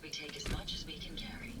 We take as much as we can carry.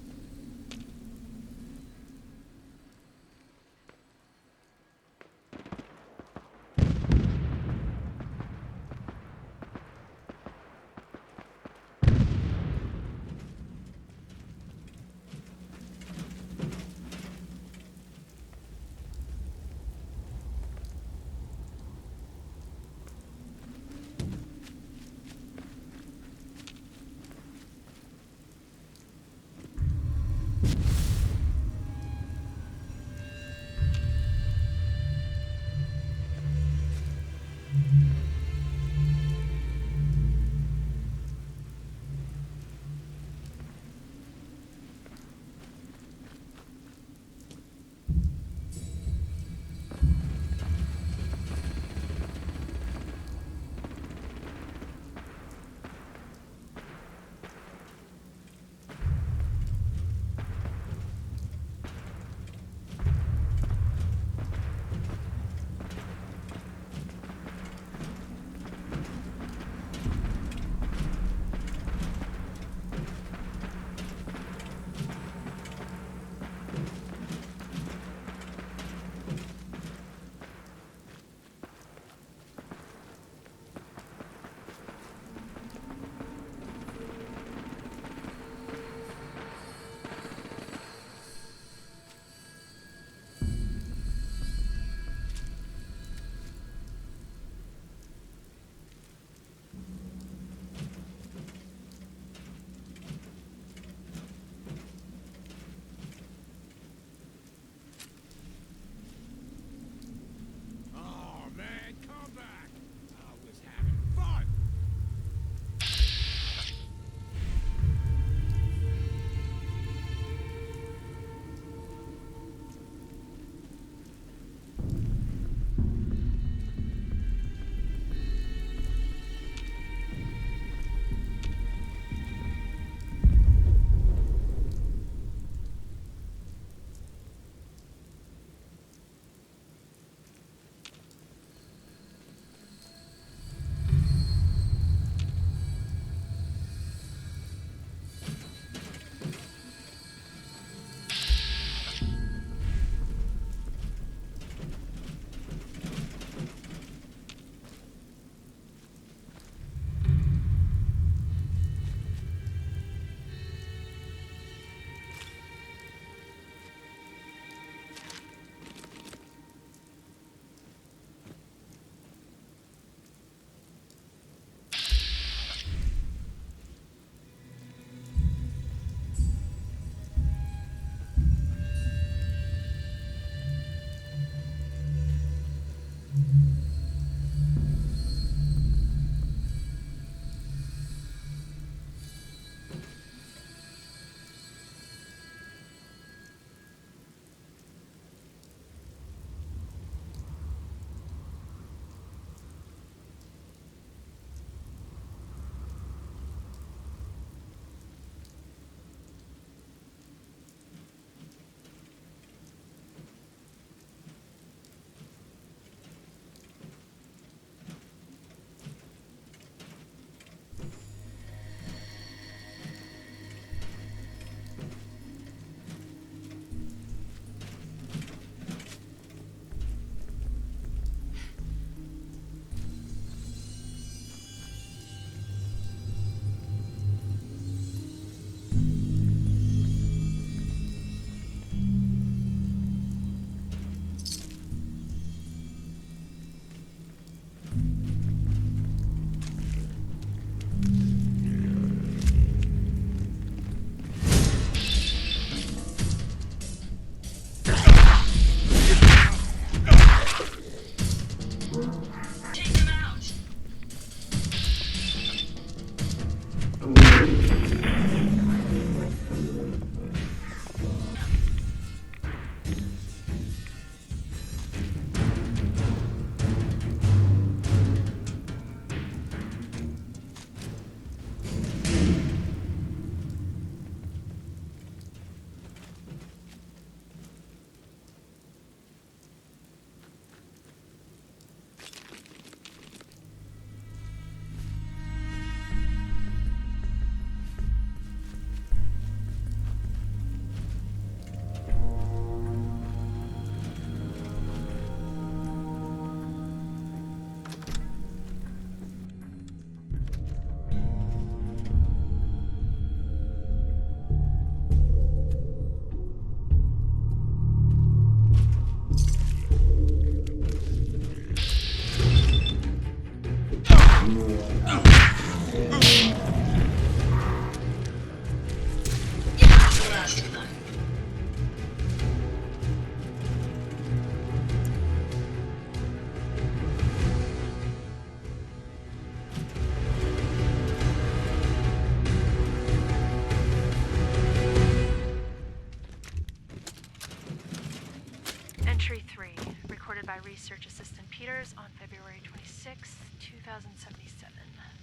by Research Assistant Peters on February 26, 2077.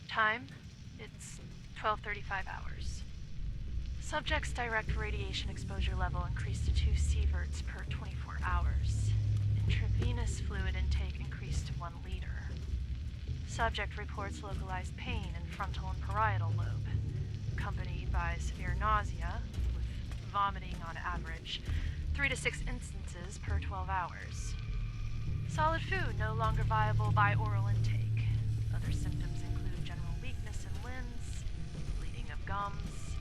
Time? It's 12:35 hours. Subject's direct radiation exposure level increased to 2 sieverts per 24 hours. Intravenous fluid intake increased to 1 liter. Subject reports localized pain in frontal and parietal lobe, accompanied by severe nausea, with vomiting on average 3 to 6 instances per 12 hours. Solid food no longer viable by oral intake. Other symptoms include general weakness in limbs, bleeding of gums,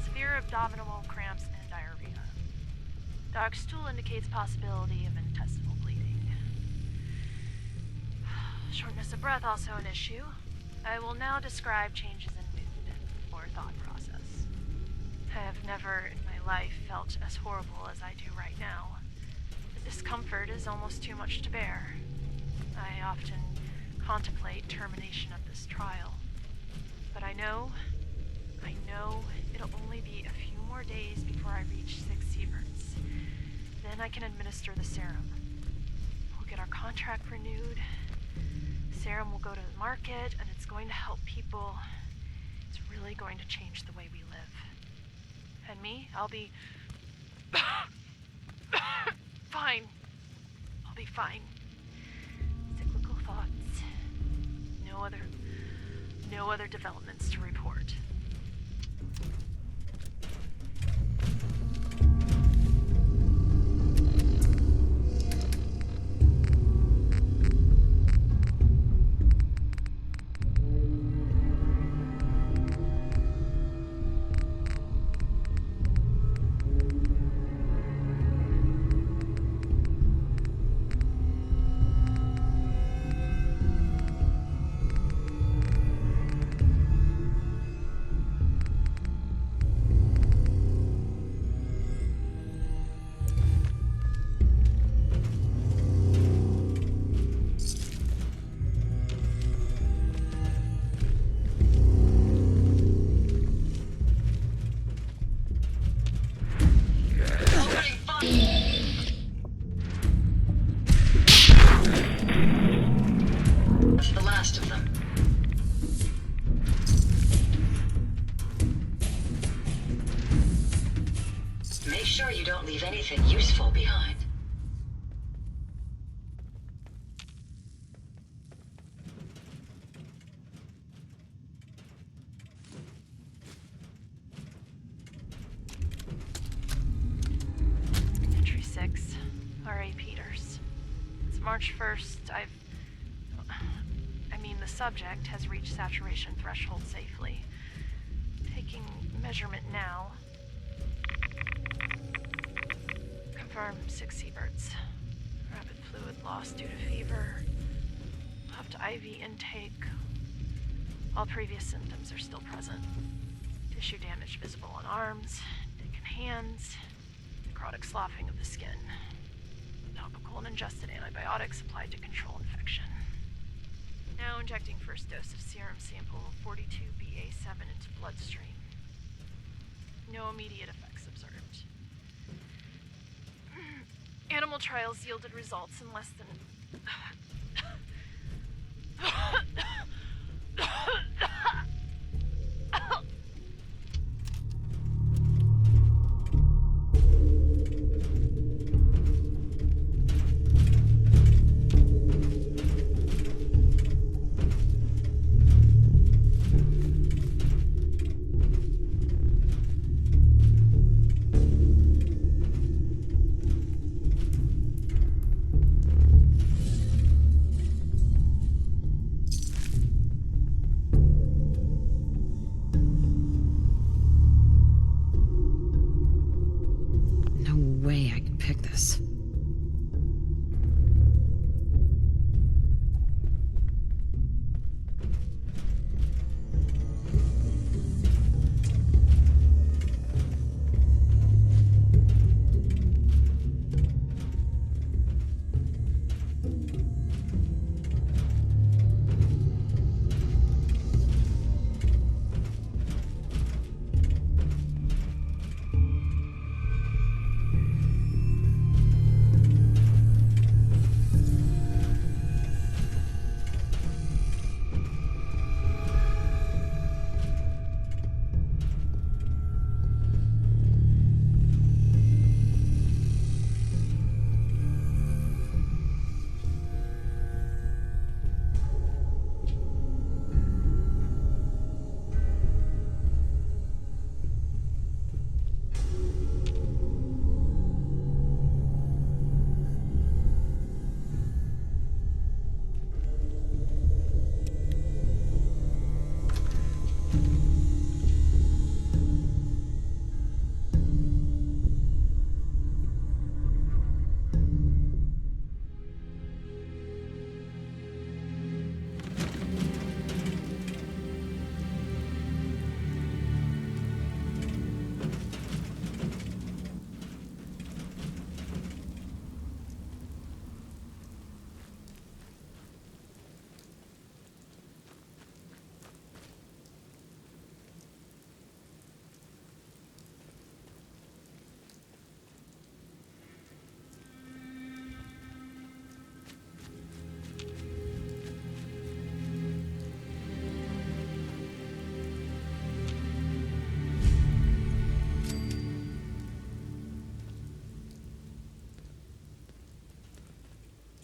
severe abdominal cramps, and diarrhea. Dark stool indicates possibility of intestinal bleeding. Shortness of breath also an issue. I will now describe changes in mood or thought process. I have never in my life felt as horrible as I do right now. The discomfort is almost too much to bear. I often contemplate termination of this trial. But I know it'll only be a few more days before I reach 6 sieverts. Then I can administer the serum. We'll get our contract renewed. Serum will go to the market, and it's going to help people. It's really going to change the way we live. And me, I'll be fine. I'll be fine. Cyclical thoughts. No other developments to report. Make sure you don't leave anything useful behind. Entry 6, R.A. Peters. It's March 1st. The subject has reached saturation threshold safely. Taking measurement now. Confirm 6 sieverts. Rapid fluid loss due to fever. Left IV intake. All previous symptoms are still present. Tissue damage visible on arms, neck and hands. Necrotic sloughing of the skin. Topical and ingested antibiotics applied to control infection. Now injecting first dose of serum sample 42BA7 into bloodstream. No immediate effects observed. Animal trials yielded results in less than...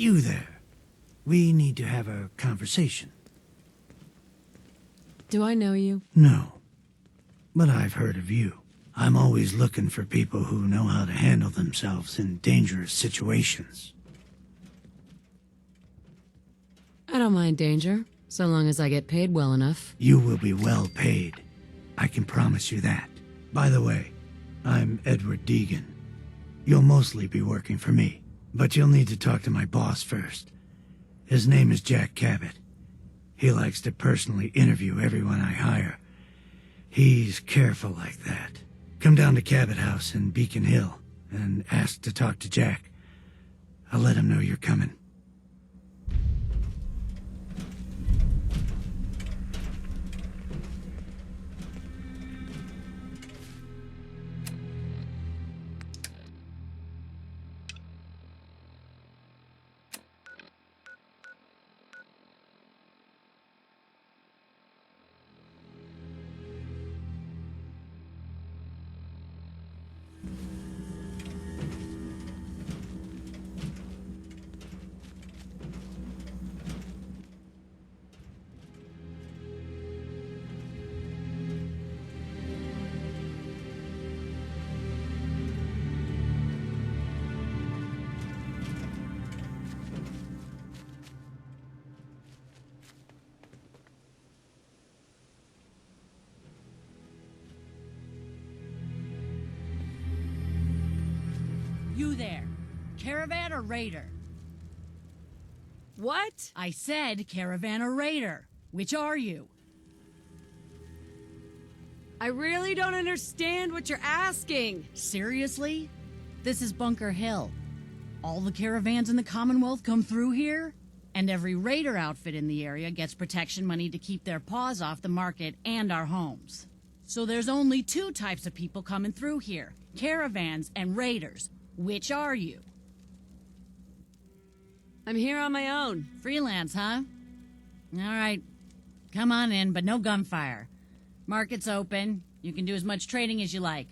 You there. We need to have a conversation. Do I know you? No, but I've heard of you. I'm always looking for people who know how to handle themselves in dangerous situations. I don't mind danger, so long as I get paid well enough. You will be well paid. I can promise you that. By the way, I'm Edward Deegan. You'll mostly be working for me, but you'll need to talk to my boss first. His name is Jack Cabot. He likes to personally interview everyone I hire. He's careful like that. Come down to Cabot House in Beacon Hill and ask to talk to Jack. I'll let him know you're coming. You there. Caravan or raider? What? I said caravan or raider. Which are you? I really don't understand what you're asking. Seriously? This is Bunker Hill. All the caravans in the Commonwealth come through here, and every raider outfit in the area gets protection money to keep their paws off the market and our homes. So there's only two types of people coming through here, caravans and raiders. Which are you? I'm here on my own. Freelance, huh? All right. Come on in, but no gunfire. Market's open. You can do as much trading as you like.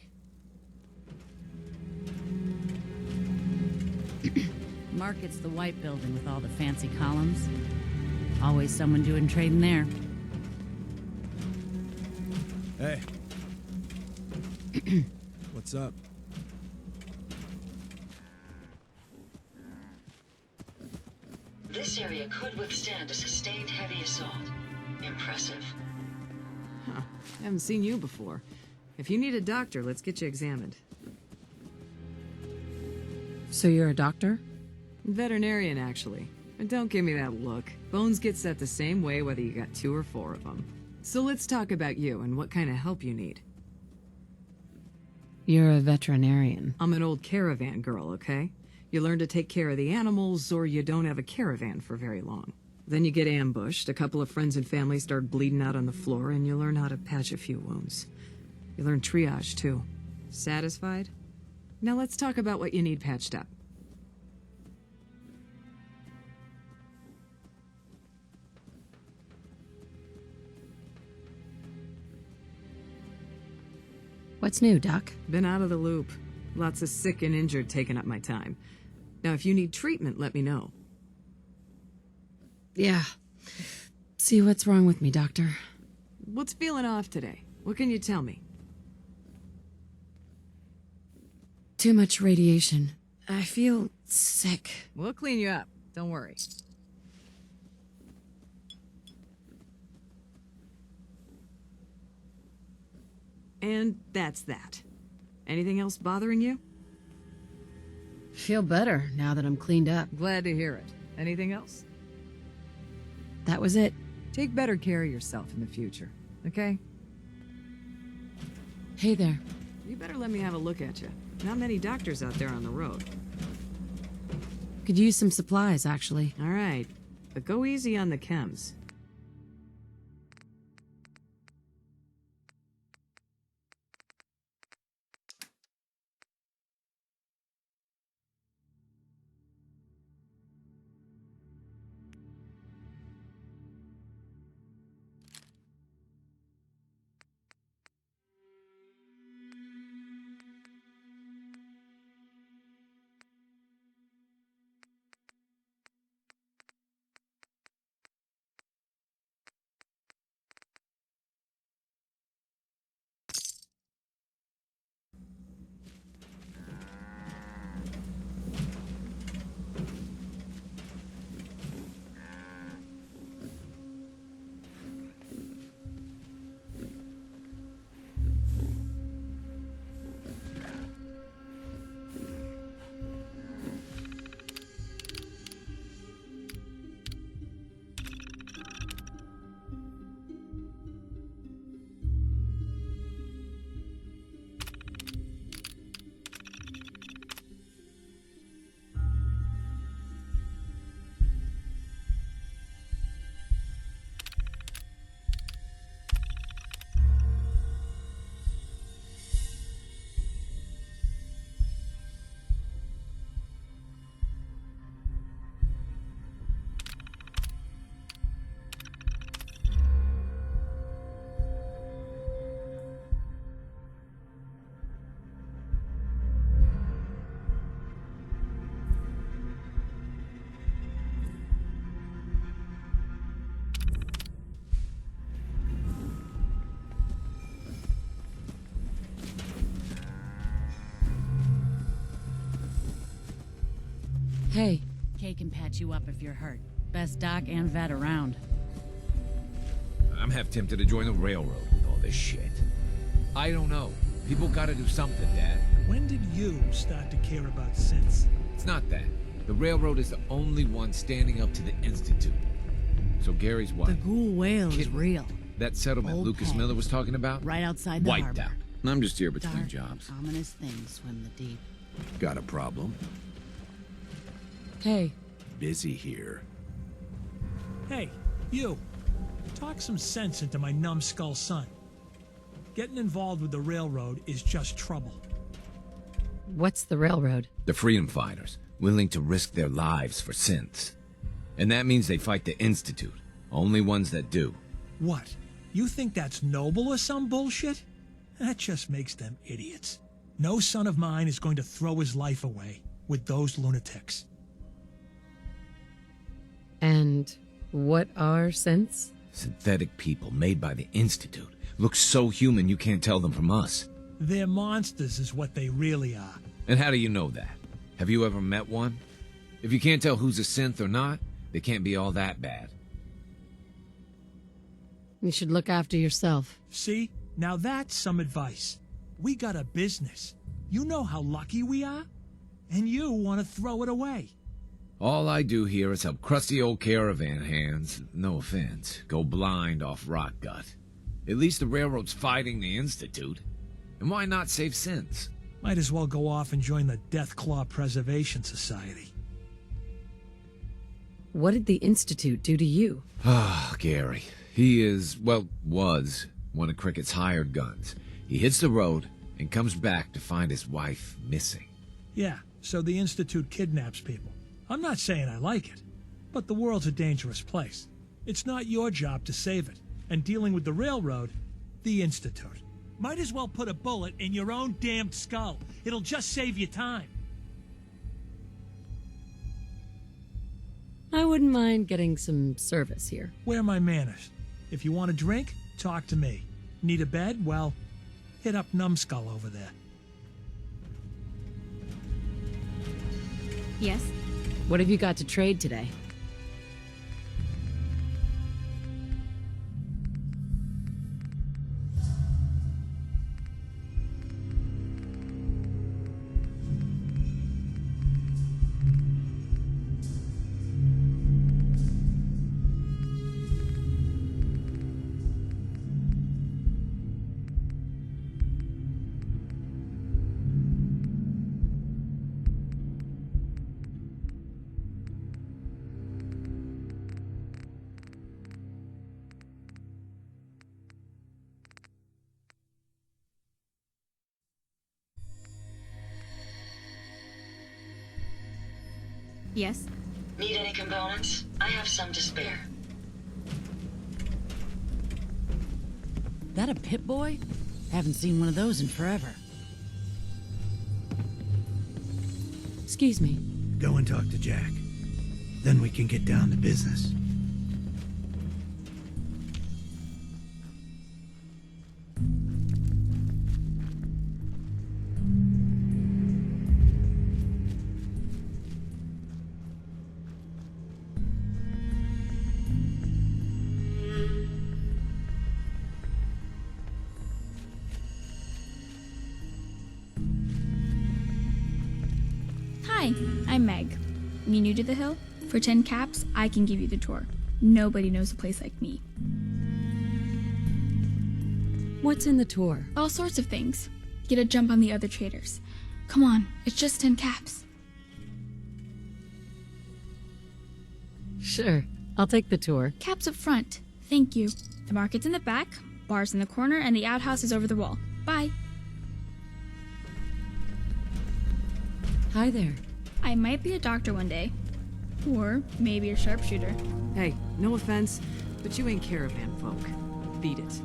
Market's the white building with all the fancy columns. Always someone doing trading there. Hey. What's up? This area could withstand a sustained heavy assault. Impressive. Huh. I haven't seen you before. If you need a doctor, let's get you examined. So you're a doctor? Veterinarian, actually. And don't give me that look. Bones get set the same way whether you got 2 or 4 of them. So let's talk about you and what kind of help you need. You're a veterinarian. I'm an old caravan girl, okay? You learn to take care of the animals, or you don't have a caravan for very long. Then you get ambushed, a couple of friends and family start bleeding out on the floor, and you learn how to patch a few wounds. You learn triage, too. Satisfied? Now let's talk about what you need patched up. What's new, Doc? Been out of the loop. Lots of sick and injured taking up my time. Now, if you need treatment, let me know. Yeah. See what's wrong with me, Doctor. What's feeling off today? What can you tell me? Too much radiation. I feel sick. We'll clean you up. Don't worry. And that's that. Anything else bothering you? Feel better now that I'm cleaned up. Glad to hear it. Anything else? That was it. Take better care of yourself in the future, okay? Hey there. You better let me have a look at you. Not many doctors out there on the road. Could use some supplies, actually. All right, but go easy on the chems. Hey, Kay can patch you up if you're hurt. Best doc and vet around. I'm half tempted to join the railroad with all this shit. I don't know. People gotta do something, Dad. When did you start to care about synths? It's not that. The railroad is the only one standing up to the Institute. So Gary's wife, The ghoul whale is Kid- real. that settlement Old Lucas Peg. Miller was talking about, Right outside the wiped harbor. out. I'm just here between Dark, jobs. ominous things swim the deep. Got a problem? hey, Busy here. Hey, you. Talk some sense into my numbskull son. Getting involved with the railroad is just trouble. what's the railroad? The freedom fighters, willing to risk their lives for synths. And that means they fight the Institute. Only ones that do. What? You think that's noble or some bullshit? That just makes them idiots. No son of mine is going to throw his life away with those lunatics. And what are synths? Synthetic people made by the Institute. Look so human you can't tell them from us. They're monsters is what they really are. And how do you know that? Have you ever met one? If you can't tell who's a synth or not, they can't be all that bad. You should look after yourself. See? Now that's some advice. We got a business. You know how lucky we are? And you want to throw it away. All I do here is help crusty old caravan hands, no offense, go blind off rot gut. At least the railroad's fighting the Institute. And why not save synths? Might as well go off and join the Deathclaw Preservation Society. What did the Institute do to you? Ah, Gary. He is, well, was one of Cricket's hired guns. He hits the road and comes back to find his wife missing. Yeah, so the Institute kidnaps people. I'm not saying I like it, but the world's a dangerous place. It's not your job to save it. And dealing with the railroad, the Institute. Might as well put a bullet in your own damned skull. It'll just save you time. I wouldn't mind getting some service here. Where are my manners? If you want a drink, talk to me. Need a bed? Well, hit up Numbskull over there. Yes? What have you got to trade today? Yes? Need any components? I have some to spare. That a Pip-Boy? Haven't seen one of those in forever. Excuse me. Go and talk to Jack. Then we can get down to business. Hi, I'm Meg. You new to the hill? For 10 caps, I can give you the tour. Nobody knows a place like me. What's in the tour? All sorts of things. Get a jump on the other traders. Come on, it's just 10 caps. Sure, I'll take the tour. Caps up front. Thank you. The market's in the back, bar's in the corner, and the outhouse is over the wall. Bye. Hi there. I might be a doctor one day. Or maybe a sharpshooter. Hey, no offense, but you ain't caravan folk. Beat it.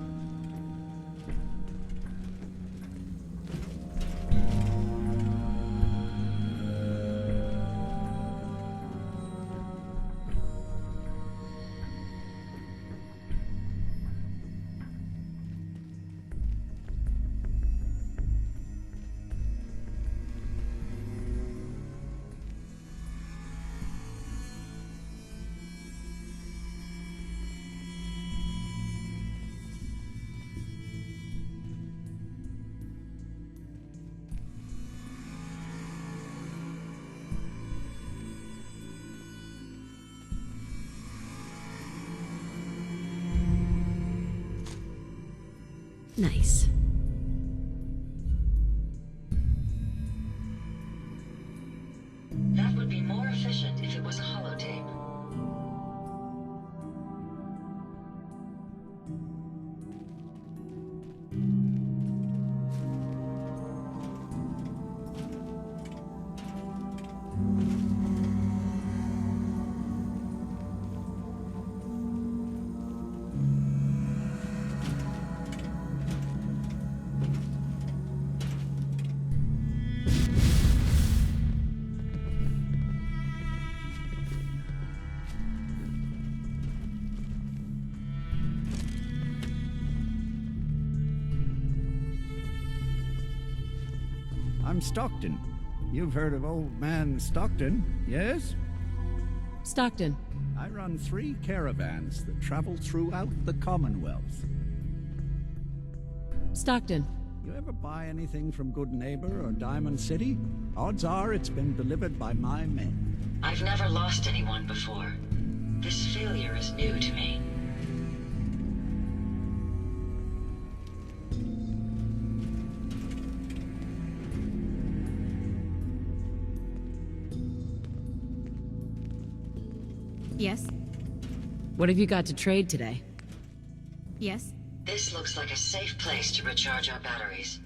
Nice. That would be more efficient if it was a holotape. I'm Stockton. You've heard of Old Man Stockton, yes? Stockton. I run 3 caravans that travel throughout the Commonwealth. Stockton. You ever buy anything from Good Neighbor or Diamond City? Odds are it's been delivered by my men. I've never lost anyone before. This failure is new to me. Yes? What have you got to trade today? Yes? This looks like a safe place to recharge our batteries.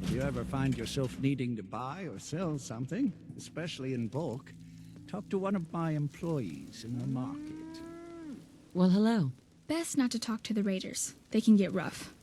If you ever find yourself needing to buy or sell something, especially in bulk, talk to one of my employees in the market. Well, hello. Best not to talk to the raiders. They can get rough.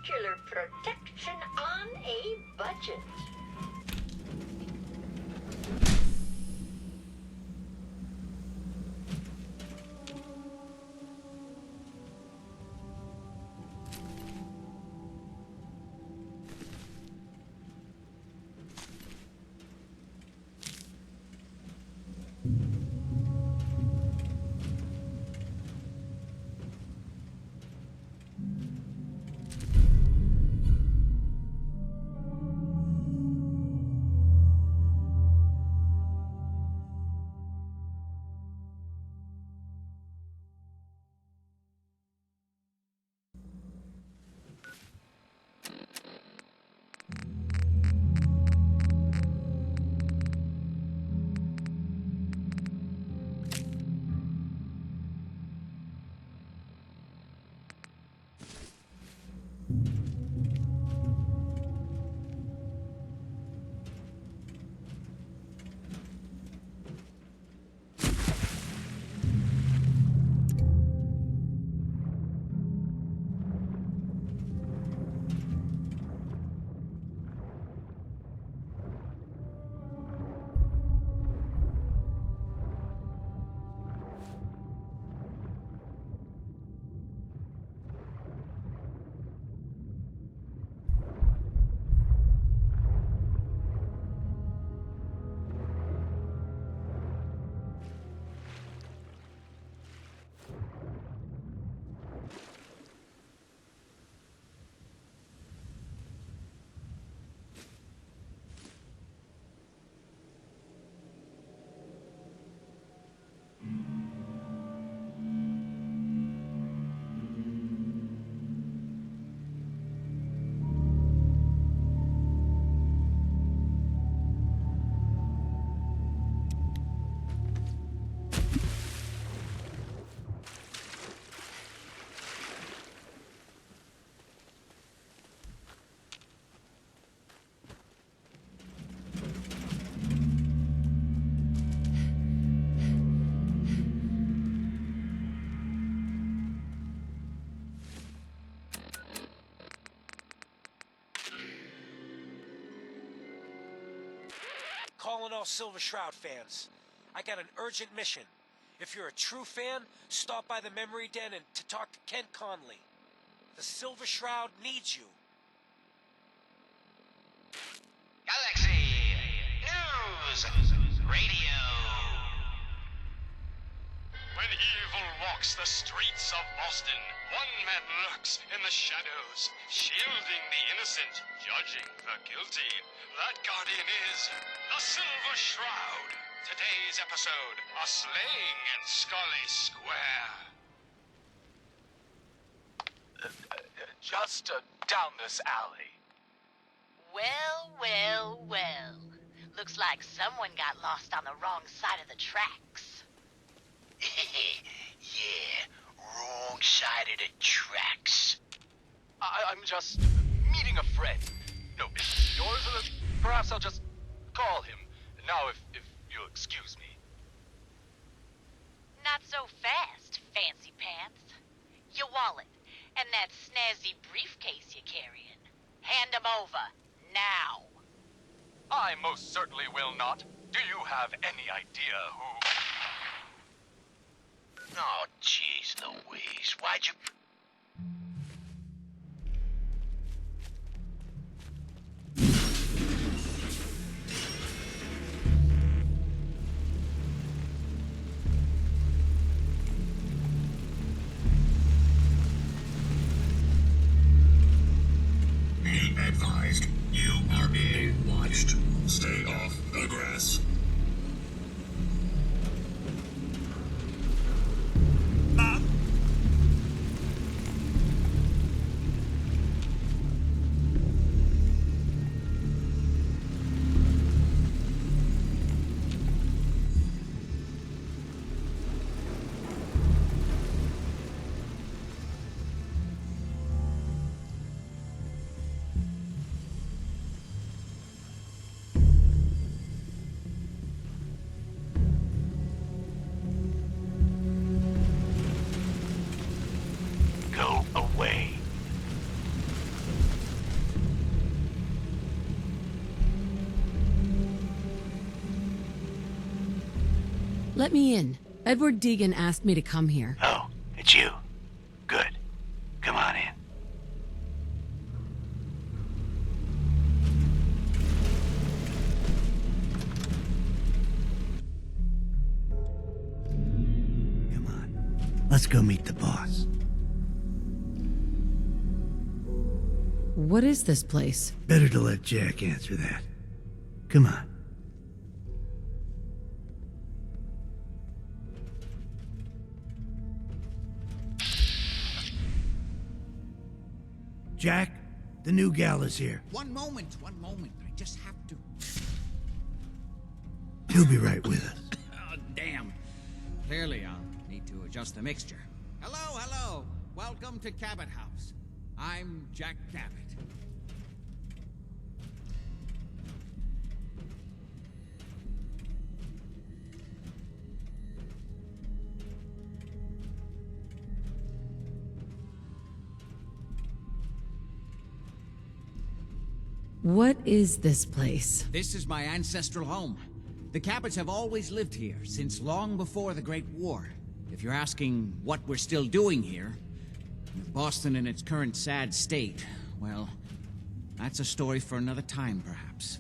Nuclear protection on a budget. calling all Silver Shroud fans. I got an urgent mission. If you're a true fan, stop by the Memory Den and to talk to Kent Conley. The Silver Shroud needs you. Galaxy News Radio. When evil walks the streets of Boston, one man lurks in the shadows, shielding the innocent, judging the guilty. That guardian is the Silver Shroud. Today's episode, a slaying in Scully Square. Just down this alley. Well, well, well. Looks like someone got lost on the wrong side of the tracks. Yeah, wrong side of the tracks. I'm just meeting a friend. No, it's yours, or perhaps I'll just call him. Now, if you'll excuse me. Not so fast, fancy pants. Your wallet and that snazzy briefcase you're carrying. Hand them over, now. I most certainly will not. Do you have any idea who... Oh, jeez Louise, why'd you... Be advised, you are being watched. Stay off the grass. Go away. Let me in. Edward Deegan asked me to come here. Oh, it's you. Good. Come on in. Let's go meet the boss. What is this place? Better to let Jack answer that. Come on. Jack, the new gal is here. One moment. I just have to... He'll be right with us. Oh, damn. Clearly, I'll need to adjust the mixture. Hello. Welcome to Cabot House. I'm Jack Cabot. What is this place? This is my ancestral home. The Cabots have always lived here, since long before the Great War. If you're asking what we're still doing here, with Boston in its current sad state, well, that's a story for another time, perhaps.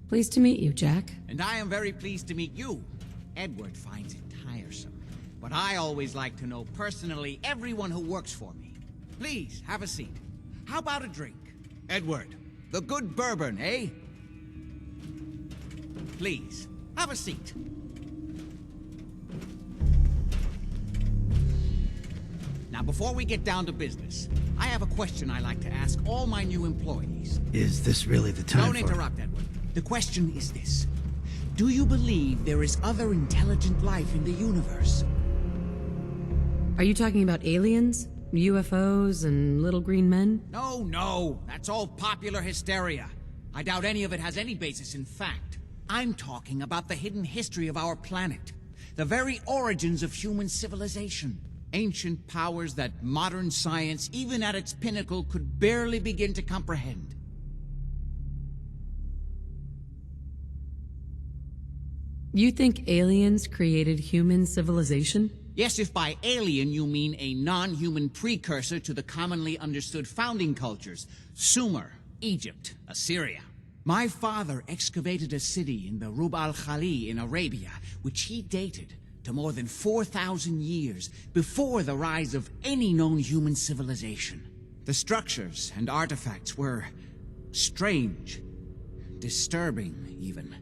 Pleased to meet you, Jack. And I am very pleased to meet you. Edward finds it tiresome, but I always like to know personally everyone who works for me. Please, have a seat. How about a drink? Edward, the good bourbon, eh? Please, have a seat. Now, before we get down to business, I have a question I like to ask all my new employees. Is this really the time Don't interrupt, Edward. The question is this. Do you believe there is other intelligent life in the universe? Are you talking about aliens? UFOs and little green men? No. That's all popular hysteria. I doubt any of it has any basis in fact. I'm talking about the hidden history of our planet. The very origins of human civilization. Ancient powers that modern science, even at its pinnacle, could barely begin to comprehend. You think aliens created human civilization? Yes, if by alien you mean a non-human precursor to the commonly understood founding cultures, Sumer, Egypt, Assyria. My father excavated a city in the Rub al-Khali in Arabia, which he dated to more than 4,000 years before the rise of any known human civilization. The structures and artifacts were strange, disturbing even.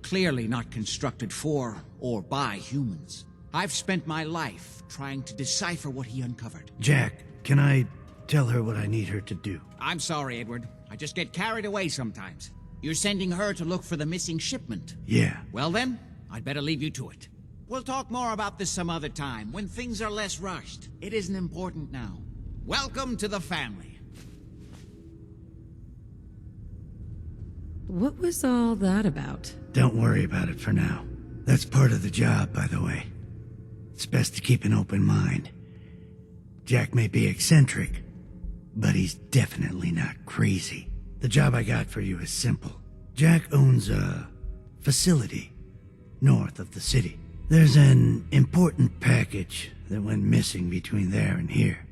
Clearly not constructed for or by humans. I've spent my life trying to decipher what he uncovered. Jack, can I tell her what I need her to do? I'm sorry, Edward. I just get carried away sometimes. You're sending her to look for the missing shipment? Yeah. Well then, I'd better leave you to it. We'll talk more about this some other time, when things are less rushed. It isn't important now. Welcome to the family. What was all that about? Don't worry about it for now. That's part of the job, by the way. It's best to keep an open mind. Jack may be eccentric, but he's definitely not crazy. The job I got for you is simple. Jack owns a facility north of the city. There's an important package that went missing between there and here.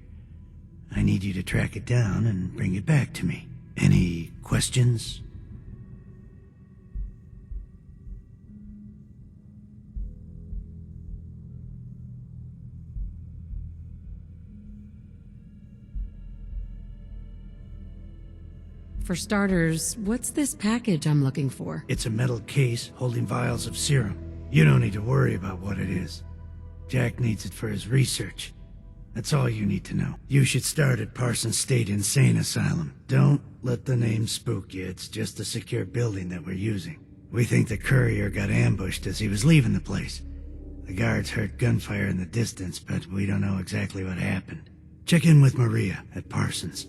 I need you to track it down and bring it back to me. Any questions? For starters, what's this package I'm looking for? It's a metal case holding vials of serum. You don't need to worry about what it is. Jack needs it for his research. That's all you need to know. You should start at Parsons State Insane Asylum. Don't let the name spook you. It's just a secure building that we're using. We think the courier got ambushed as he was leaving the place. The guards heard gunfire in the distance, but we don't know exactly what happened. Check in with Maria at Parsons.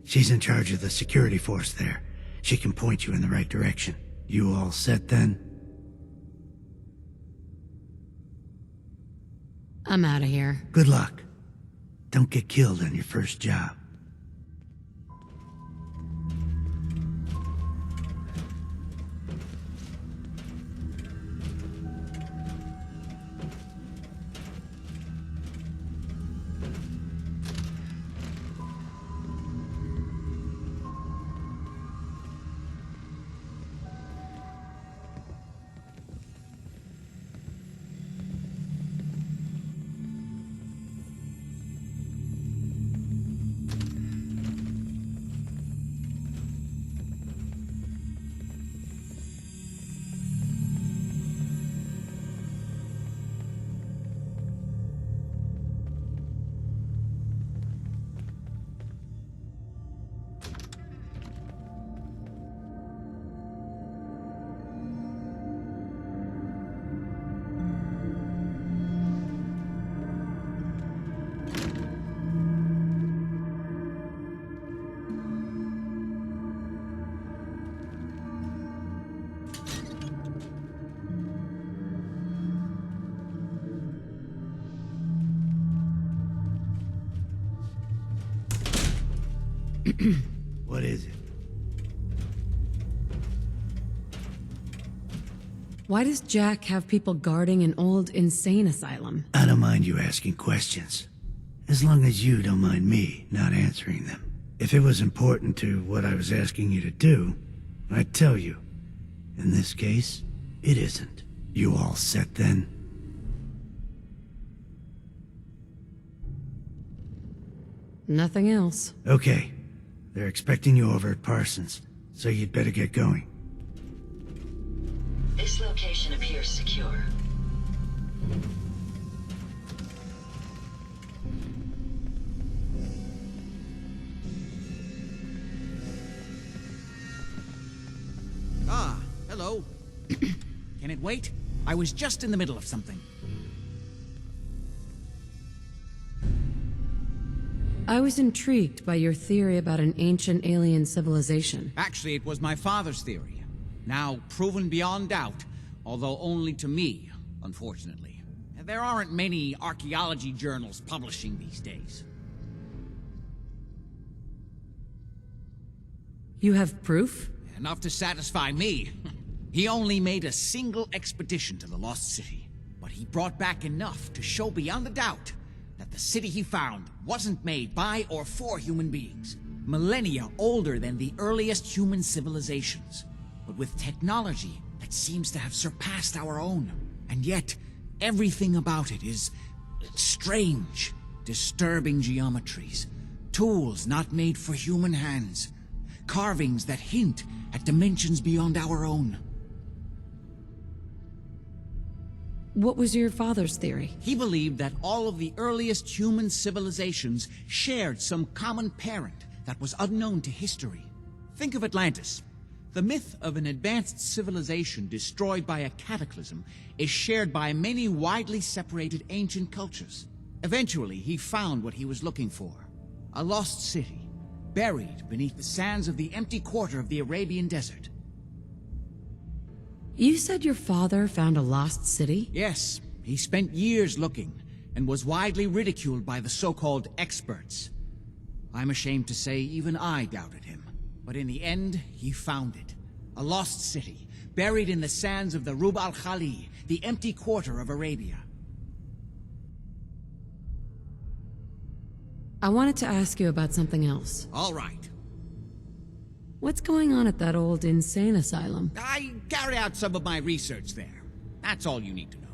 She's in charge of the security force there. She can point you in the right direction. You all set then? I'm out of here. Good luck. Don't get killed on your first job. What is it? Why does Jack have people guarding an old insane asylum? I don't mind you asking questions, as long as you don't mind me not answering them. If it was important to what I was asking you to do, I'd tell you. In this case, it isn't. You all set then? Nothing else. Okay. They're expecting you over at Parsons, so you'd better get going. This location appears secure. Ah, hello. Can it wait? I was just in the middle of something. I was intrigued by your theory about an ancient alien civilization. Actually, it was my father's theory. Now proven beyond doubt, although only to me, unfortunately. There aren't many archaeology journals publishing these days. You have proof? Enough to satisfy me. He only made a single expedition to the Lost City, but he brought back enough to show beyond a doubt that the city he found wasn't made by or for human beings. Millennia older than the earliest human civilizations, but with technology that seems to have surpassed our own. And yet, everything about it is strange, disturbing geometries, tools not made for human hands, carvings that hint at dimensions beyond our own. What was your father's theory? He believed that all of the earliest human civilizations shared some common parent that was unknown to history. Think of Atlantis. The myth of an advanced civilization destroyed by a cataclysm is shared by many widely separated ancient cultures. Eventually, he found what he was looking for. A lost city, buried beneath the sands of the empty quarter of the Arabian desert. You said your father found a lost city? Yes, he spent years looking, and was widely ridiculed by the so-called experts. I'm ashamed to say even I doubted him. But in the end, he found it. A lost city, buried in the sands of the Rub al-Khali, the empty quarter of Arabia. I wanted to ask you about something else. All right. What's going on at that old insane asylum? I carried out some of my research there. That's all you need to know.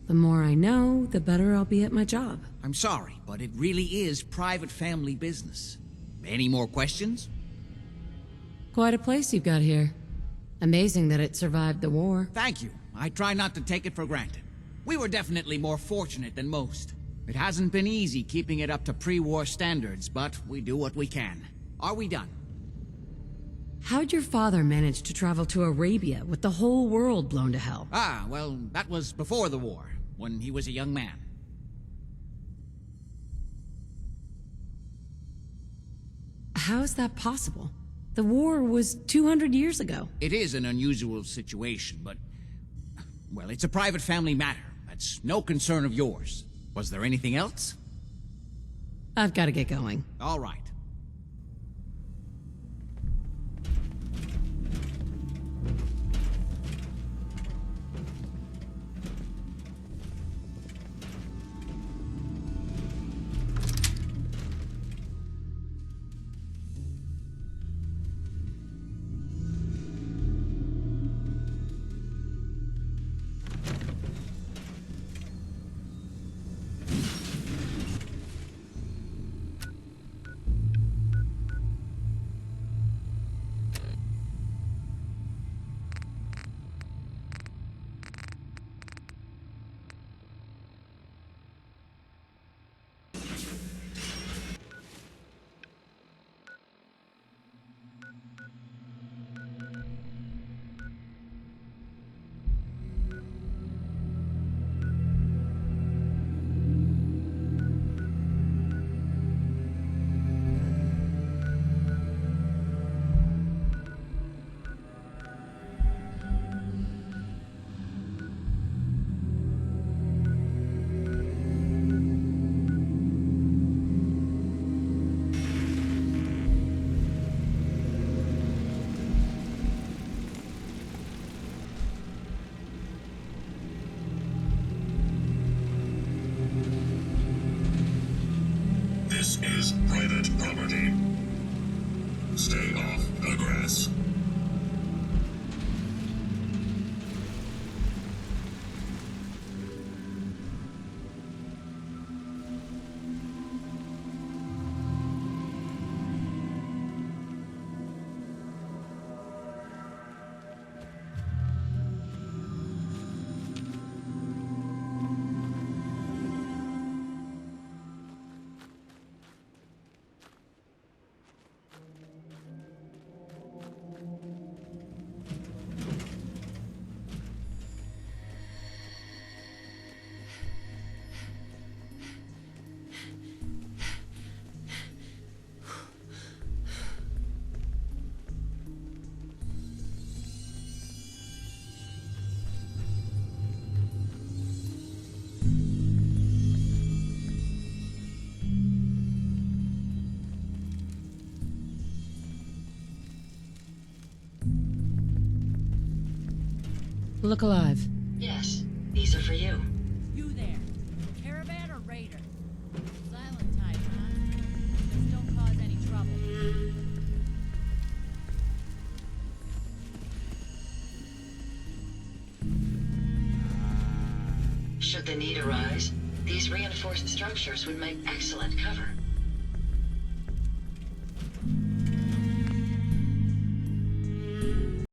The more I know, the better I'll be at my job. I'm sorry, but it really is private family business. Any more questions? Quite a place you've got here. Amazing that it survived the war. Thank you. I try not to take it for granted. We were definitely more fortunate than most. It hasn't been easy keeping it up to pre-war standards, but we do what we can. Are we done? How'd your father manage to travel to Arabia with the whole world blown to hell? Ah, well, that was before the war, when he was a young man. How's that possible? The war was 200 years ago. It is an unusual situation, but... well, it's a private family matter. That's no concern of yours. Was there anything else? I've got to get going. All right. This is private property. Stay off the grass. Look alive. Yes, these are for you. You there. Caravan or raider? Silent type, huh? Just don't cause any trouble. Should the need arise, these reinforced structures would make excellent cover.